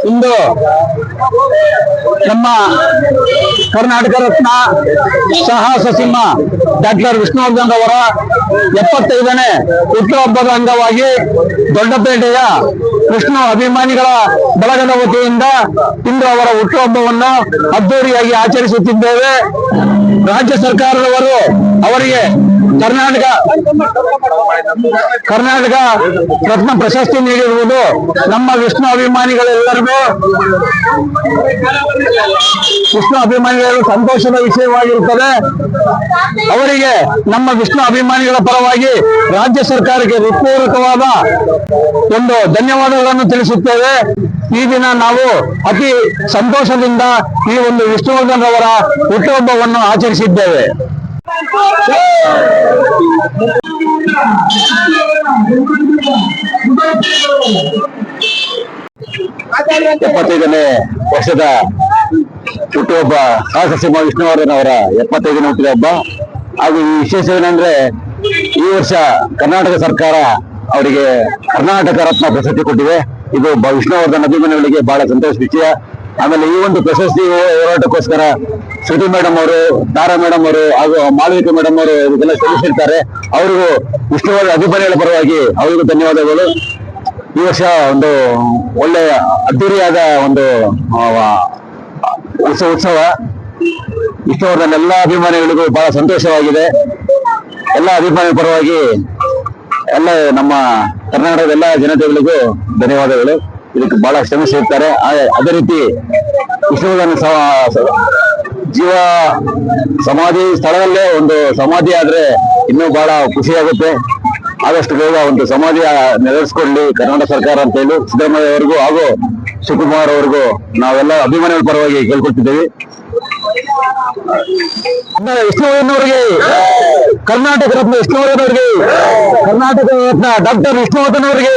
ಇಂದು ನಮ್ಮ ಕರ್ನಾಟಕ ರತ್ನ ಸಾಹಸ ಸಿಂಹ ಡಾಕ್ಟರ್ ವಿಷ್ಣುವರ್ಧನ್ ಅವರ 75ನೇ ಹುಟ್ಟುಹಬ್ಬದ ಅಂಗವಾಗಿ ದೊಡ್ಡಪೇಟೆಯ ವಿಷ್ಣು ಅಭಿಮಾನಿಗಳ ಬಳಗದ ವತಿಯಿಂದ ಇಂದು ಅವರ ಹುಟ್ಟುಹಬ್ಬವನ್ನು ಅದ್ದೂರಿಯಾಗಿ ಆಚರಿಸುತ್ತಿದ್ದೇವೆ. ರಾಜ್ಯ ಸರ್ಕಾರದವರು ಅವರಿಗೆ ಕರ್ನಾಟಕ ರತ್ನ ಪ್ರಶಸ್ತಿ ನೀಡಿರುವುದು ನಮ್ಮ ವಿಷ್ಣು ಅಭಿಮಾನಿಗಳೆಲ್ಲರಿಗೂ ಸಂತೋಷದ ವಿಷಯವಾಗಿರುತ್ತದೆ. ಅವರಿಗೆ ನಮ್ಮ ವಿಷ್ಣು ಅಭಿಮಾನಿಗಳ ಪರವಾಗಿ ರಾಜ್ಯ ಸರ್ಕಾರಕ್ಕೆ ಹೃತ್ಪೂರ್ವಕವಾದ ಒಂದು ಧನ್ಯವಾದಗಳನ್ನು ತಿಳಿಸುತ್ತೇವೆ. ಈ ದಿನ ನಾವು ಅತಿ ಸಂತೋಷದಿಂದ ಈ ಒಂದು ವಿಷ್ಣುವರ್ಧನ್ ಅವರ ಹುಟ್ಟುಹಬ್ಬವನ್ನು ಆಚರಿಸಿದ್ದೇವೆ. 75ನೇ ವರ್ಷದ ಹುಟ್ಟುಹಬ್ಬ ಸಾಹಸ ಸಿಂಹ ವಿಷ್ಣುವರ್ಧನ್ ಅವರ 75ನೇ ಹುಟ್ಟುಹಬ್ಬ. ಹಾಗೂ ಈ ವಿಶೇಷವೇನೆಂದ್ರೆ ಈ ವರ್ಷ ಕರ್ನಾಟಕ ಸರ್ಕಾರ ಅವರಿಗೆ ಕರ್ನಾಟಕ ರತ್ನ ಪ್ರಶಸ್ತಿ ಕೊಟ್ಟಿದೆ. ಇದು ವಿಷ್ಣುವರ್ಧನ್ ಅಭಿಮಾನಿಗಳಿಗೆ ಬಹಳ ಸಂತೋಷ ವಿಷಯ. ಆಮೇಲೆ ಈ ಒಂದು ಪ್ರಶಸ್ತಿ ಹೋರಾಟಕ್ಕೋಸ್ಕರ ಶ್ರುತಿ ಮೇಡಮ್ ಅವರು, ತಾರಾ ಮೇಡಮ್ ಅವರು ಹಾಗೂ ಮಾಳವಿಕಾ ಮೇಡಮ್ ಅವರು ಇದೆಲ್ಲ ಸಲ್ಲಿಸಿರ್ತಾರೆ. ಅವರಿಗೂ ವಿಷ್ಣುವರ್ಧನ್ ಅಭಿಮಾನಿಗಳ ಪರವಾಗಿ ಅವರಿಗೂ ಧನ್ಯವಾದಗಳು. ಈ ವರ್ಷ ಒಂದು ಒಳ್ಳೆಯ ಅದ್ದೂರಿಯಾದ ಒಂದು ಉತ್ಸವ ವಿಷ್ಣುವರ್ಧನ್ ಎಲ್ಲ ಅಭಿಮಾನಿಗಳಿಗೂ ಬಹಳ ಸಂತೋಷವಾಗಿದೆ. ಎಲ್ಲ ಅಭಿಮಾನಿಗಳ ಪರವಾಗಿ ಎಲ್ಲ ನಮ್ಮ ಕರ್ನಾಟಕದ ಎಲ್ಲ ಜನತೆಗಳಿಗೂ ಧನ್ಯವಾದಗಳು. ಇದಕ್ಕೆ ಬಹಳ ಶ್ರಮಿಸಿರ್ತಾರೆ. ಅದೇ ರೀತಿ ವಿಷ್ಣುವರ್ಧನ್ ಜೀವ ಸಮಾಧಿ ಸ್ಥಳದಲ್ಲೇ ಒಂದು ಸಮಾಧಿ ಆದ್ರೆ ಇನ್ನೂ ಬಹಳ ಖುಷಿಯಾಗುತ್ತೆ. ಆದಷ್ಟು ಬೇಗ ಒಂದು ಸಮಾಧಿ ನೆರವೇರಿಸಿಕೊಳ್ಳಿ ಕರ್ನಾಟಕ ಸರ್ಕಾರ ಅಂತ ಹೇಳಿ ಸಿದ್ದರಾಮಯ್ಯ ಅವರಿಗೂ ಹಾಗೂ ಶಿವಕುಮಾರ್ ಅವರಿಗೂ ನಾವೆಲ್ಲ ಅಭಿಮಾನಿಗಳ ಪರವಾಗಿ ಕೇಳ್ಕೊಳ್ತಿದ್ದೇವೆ. ವಿಷ್ಣುವರ್ಧನ್ ಅವರಿಗೆ ಕರ್ನಾಟಕ ರತ್ನ ವಿಷ್ಣುವರ್ಧನ್ ಅವರಿಗೆ ಕರ್ನಾಟಕ ರತ್ನ ಡಾಕ್ಟರ್ ವಿಷ್ಣುವರ್ಧನ್ ಅವರಿಗೆ